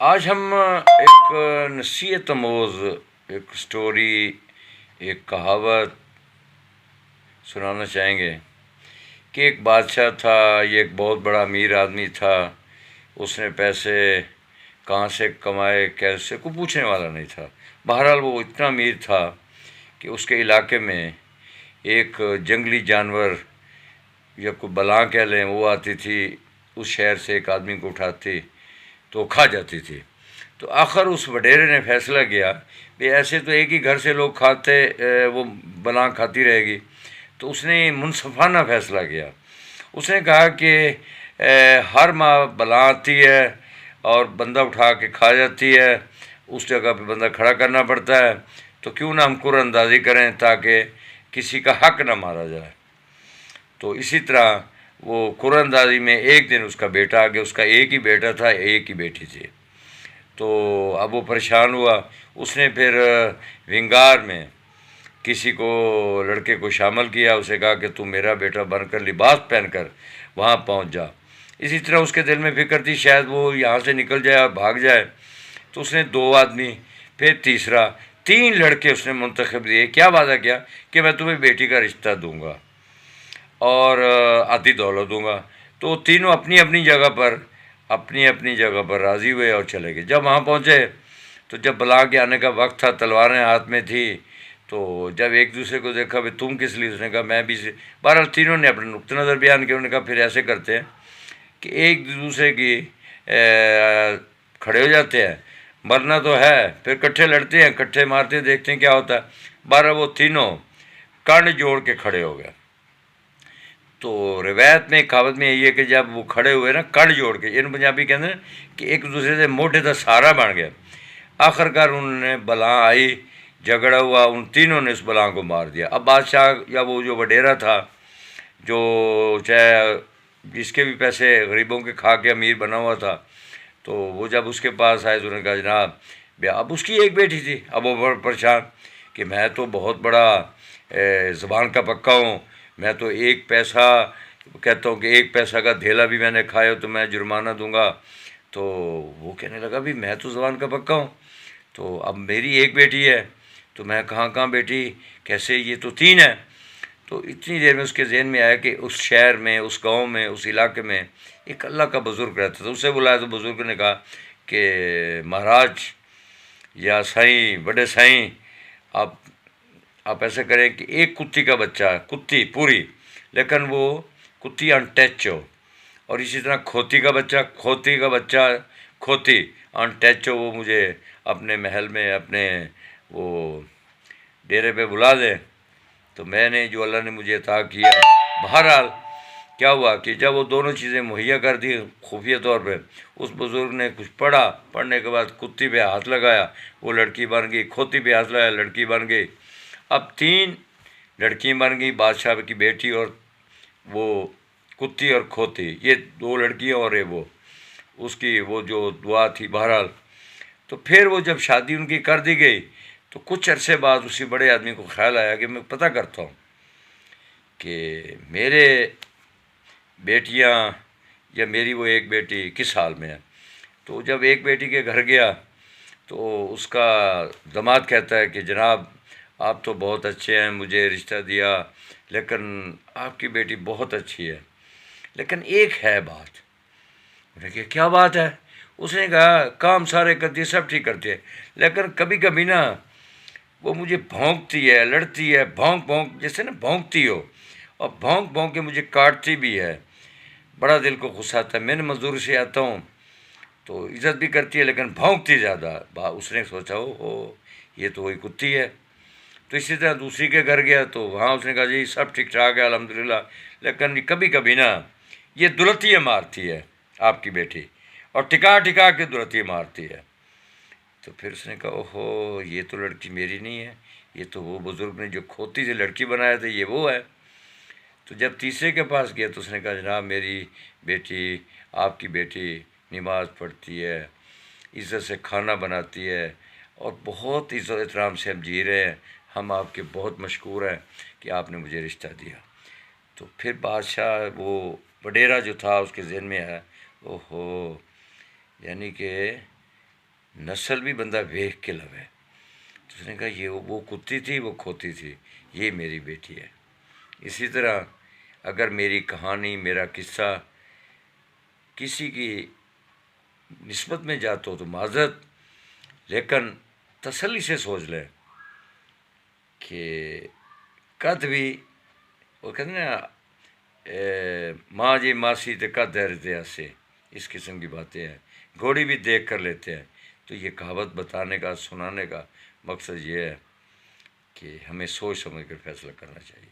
آج ہم ایک نصیحت آموز ایک سٹوری، ایک کہاوت سنانا چاہیں گے کہ ایک بادشاہ تھا، یہ ایک بہت بڑا امیر آدمی تھا۔ اس نے پیسے کہاں سے کمائے، کیسے، کوئی پوچھنے والا نہیں تھا۔ بہرحال وہ اتنا امیر تھا کہ اس کے علاقے میں ایک جنگلی جانور یا کوئی بلاں کہہ لیں وہ آتی تھی، اس شہر سے ایک آدمی کو اٹھاتی تو کھا جاتی تھی۔ تو آخر اس وڈیرے نے فیصلہ کیا کہ ایسے تو ایک ہی گھر سے لوگ کھاتے، وہ بلاں کھاتی رہے گی۔ تو اس نے منصفانہ فیصلہ کیا۔ اس نے کہا کہ ہر ماہ بلاں آتی ہے اور بندہ اٹھا کے کھا جاتی ہے، اس جگہ پہ بندہ کھڑا کرنا پڑتا ہے، تو کیوں نہ ہم قرعہ اندازی کریں تاکہ کسی کا حق نہ مارا جائے۔ تو اسی طرح وہ قرعہ اندازی میں ایک دن اس کا بیٹا آ گیا۔ اس کا ایک ہی بیٹا تھا، ایک ہی بیٹی تھی۔ تو اب وہ پریشان ہوا۔ اس نے پھر ونگار میں کسی کو، لڑکے کو شامل کیا، اسے کہا کہ تم میرا بیٹا بن کر لباس پہن کر وہاں پہنچ جا۔ اسی طرح اس کے دل میں فکر تھی شاید وہ یہاں سے نکل جائے اور بھاگ جائے۔ تو اس نے 2 آدمی، پھر تیسرا، 3 لڑکے اس نے منتخب دیے۔ کیا وعدہ کیا کہ میں تمہیں بیٹی کا رشتہ دوں گا اور آدھی دولت دوں گا۔ تو تینوں اپنی اپنی جگہ پر راضی ہوئے اور چلے گئے۔ جب وہاں پہنچے تو جب بلاں کے آنے کا وقت تھا، تلواریں ہاتھ میں تھی، تو جب ایک دوسرے کو دیکھا بھائی تم کس لیے، اس نے کہا میں بھی سے۔ بہرحال تینوں نے اپنے نقطہ نظر بیان کیا۔ انہوں نے کہا پھر ایسے کرتے ہیں کہ ایک دوسرے کی کھڑے ہو جاتے ہیں، مرنا تو ہے، پھر کٹھے لڑتے ہیں، کٹھے مارتے ہیں، دیکھتے ہیں کیا ہوتا ہے۔ بہرحال وہ تینوں کنڈ جوڑ کے کھڑے ہو گئے۔ تو روایت میں، کہاوت میں یہ ہے کہ جب وہ کھڑے ہوئے نا کنڈ جوڑ کے، ان پنجابی کہتے ہیں کہ ایک دوسرے سے موٹے کا سہارا بن گیا۔ آخر کار انہوں نے بلاں آئی، جھگڑا ہوا، ان تینوں نے اس بلاں کو مار دیا۔ اب بادشاہ یا وہ جو وڈیرا تھا، جو چاہے جس کے بھی پیسے غریبوں کے کھا کے امیر بنا ہوا تھا، تو وہ جب اس کے پاس آئے تو انہوں نے کہا جناب، اب اس کی ایک بیٹی تھی۔ اب وہ بڑا پریشان کہ میں تو بہت بڑا زبان کا پکا ہوں، میں تو ایک پیسہ کہتا ہوں کہ ایک پیسہ کا دھیلا بھی میں نے کھایا تو میں جرمانہ دوں گا۔ تو وہ کہنے لگا بھی میں تو زبان کا پکا ہوں، تو اب میری ایک بیٹی ہے تو میں کہاں بیٹی، کیسے، یہ تو 3 ہے۔ تو اتنی دیر میں اس کے ذہن میں آیا کہ اس شہر میں، اس گاؤں میں، اس علاقے میں ایک اللہ کا بزرگ رہتا تھا۔ اسے بلایا تو بزرگ نے کہا کہ مہاراج یا سائیں، بڑے سائیں، آپ ایسا کریں کہ ایک کتی کا بچہ، کتی پوری، لیکن وہ کتی انٹچ ہو، اور اسی طرح کھوتی کا بچہ کھوتی انٹچ ہو، وہ مجھے اپنے محل میں، اپنے وہ ڈیرے پہ بلا دیں۔ تو میں نے جو اللہ نے مجھے عطا کیا، بہرحال کیا ہوا کہ جب وہ دونوں چیزیں مہیا کر دی خفیہ طور پہ، اس بزرگ نے کچھ پڑھا، پڑھنے کے بعد کتی پہ ہاتھ لگایا، وہ لڑکی بن گئی، کھوتی پہ ہاتھ لگایا، لڑکی بن گئی۔ اب 3 لڑکی بن گئی، بادشاہ کی بیٹی اور وہ کتی اور کھوتی، یہ 2 لڑکیاں اور وہ اس کی وہ جو دعا تھی۔ بہرحال تو پھر وہ جب شادی ان کی کر دی گئی تو کچھ عرصے بعد اسی بڑے آدمی کو خیال آیا کہ میں پتہ کرتا ہوں کہ میرے بیٹیاں یا میری وہ ایک بیٹی کس حال میں ہے۔ تو جب ایک بیٹی کے گھر گیا تو اس کا داماد کہتا ہے کہ جناب آپ تو بہت اچھے ہیں، مجھے رشتہ دیا، لیکن آپ کی بیٹی بہت اچھی ہے، لیکن ایک ہے بات۔ انہوں نے کہا کیا بات ہے؟ اس نے کہا کام سارے کرتی ہے، سب ٹھیک کرتی ہے، لیکن کبھی کبھی نا وہ مجھے بھونکتی ہے، لڑتی ہے، بھونک جیسے نا بھونکتی ہو، اور بھونک کے مجھے کاٹتی بھی ہے، بڑا دل کو غصہ آتا ہے۔ میں نے مزدوری سے آتا ہوں تو عزت بھی کرتی ہے لیکن بھونکتی زیادہ۔ اس نے سوچا ہو یہ تو وہی کتی ہے۔ تو اسی طرح دوسری کے گھر گیا تو وہاں اس نے کہا جی سب ٹھیک ٹھاک ہے الحمدللہ، لیکن کبھی کبھی نا یہ دلتیاں مارتی ہے آپ کی بیٹی، اور ٹکا کے دلتیاں مارتی ہے۔ تو پھر اس نے کہا اوہو، یہ تو لڑکی میری نہیں ہے، یہ تو وہ بزرگ نے جو کھوتی سے لڑکی بنایا تھا یہ وہ ہے۔ تو جب تیسرے کے پاس گیا تو اس نے کہا جناب میری بیٹی، آپ کی بیٹی نماز پڑھتی ہے، عزت سے کھانا بناتی ہے، اور بہت عزت احترام سے ہم جی رہے ہیں، ہم آپ کے بہت مشکور ہیں کہ آپ نے مجھے رشتہ دیا۔ تو پھر بادشاہ وہ وڈیرا جو تھا اس کے ذہن میں آیا اوہو، یعنی کہ نسل بھی بندہ ویکھ کے لوے. تو اس نے کہا یہ وہ کتی تھی وہ کھوتی تھی، یہ میری بیٹی ہے. اسی طرح اگر میری کہانی میرا قصہ کسی کی نسبت میں جاتا ہو تو معذرت، لیکن تسلی سے سوچ لیں کہ کد بھی وہ کہتے ہیں نا ماں جی ماسی تے کد رہتے ایسے، اس قسم کی باتیں ہیں. گھوڑی بھی دیکھ کر لیتے ہیں. تو یہ کہاوت بتانے کا سنانے کا مقصد یہ ہے کہ ہمیں سوچ سمجھ کر فیصلہ کرنا چاہیے.